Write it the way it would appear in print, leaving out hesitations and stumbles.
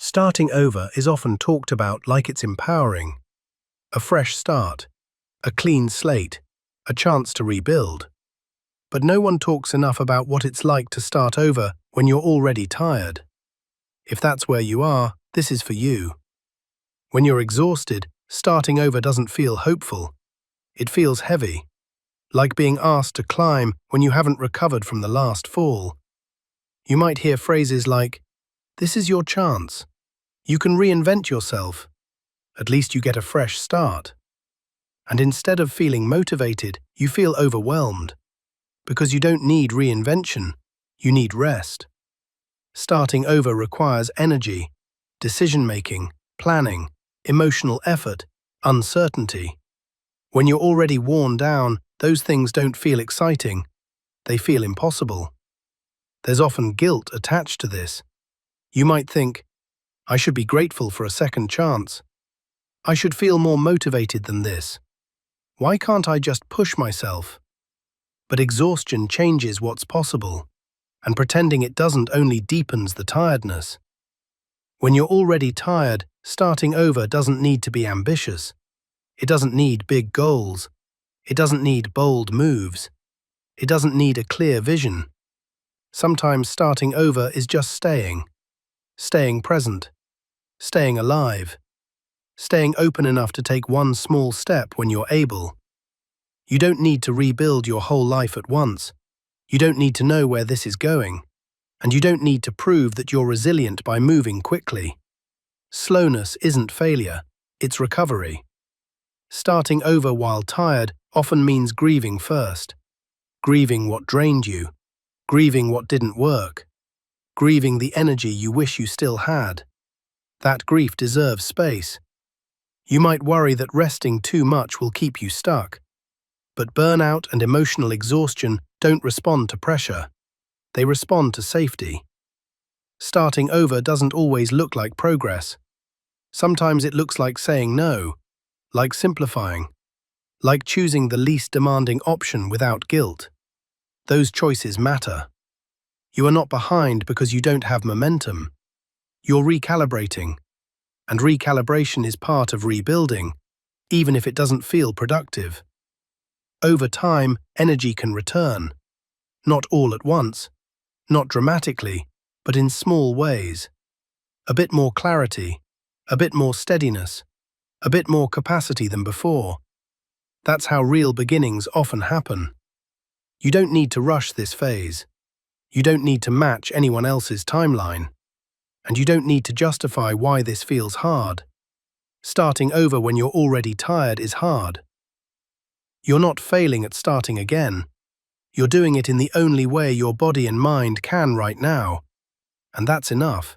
Starting over is often talked about like it's empowering. A fresh start, a clean slate, a chance to rebuild. But no one talks enough about what it's like to start over when you're already tired. If that's where you are, this is for you. When you're exhausted, starting over doesn't feel hopeful. It feels heavy, like being asked to climb when you haven't recovered from the last fall. You might hear phrases like, "This is your chance. You can reinvent yourself. At least you get a fresh start." And instead of feeling motivated, you feel overwhelmed. Because you don't need reinvention, you need rest. Starting over requires energy, decision-making, planning, emotional effort, uncertainty. When you're already worn down, those things don't feel exciting. They feel impossible. There's often guilt attached to this. You might think, I should be grateful for a second chance. I should feel more motivated than this. Why can't I just push myself? But exhaustion changes what's possible, and pretending it doesn't only deepens the tiredness. When you're already tired, starting over doesn't need to be ambitious. It doesn't need big goals. It doesn't need bold moves. It doesn't need a clear vision. Sometimes starting over is just staying present, staying alive, staying open enough to take one small step when you're able. You don't need to rebuild your whole life at once. You don't need to know where this is going. And you don't need to prove that you're resilient by moving quickly. Slowness isn't failure, it's recovery. Starting over while tired often means grieving first. Grieving what drained you. Grieving what didn't work. Grieving the energy you wish you still had. That grief deserves space. You might worry that resting too much will keep you stuck. But burnout and emotional exhaustion don't respond to pressure. They respond to safety. Starting over doesn't always look like progress. Sometimes it looks like saying no, like simplifying, like choosing the least demanding option without guilt. Those choices matter. You are not behind because you don't have momentum. You're recalibrating. And recalibration is part of rebuilding, even if it doesn't feel productive. Over time, energy can return. Not all at once, not dramatically, but in small ways. A bit more clarity, a bit more steadiness, a bit more capacity than before. That's how real beginnings often happen. You don't need to rush this phase. You don't need to match anyone else's timeline. And you don't need to justify why this feels hard. Starting over when you're already tired is hard. You're not failing at starting again. You're doing it in the only way your body and mind can right now. And that's enough.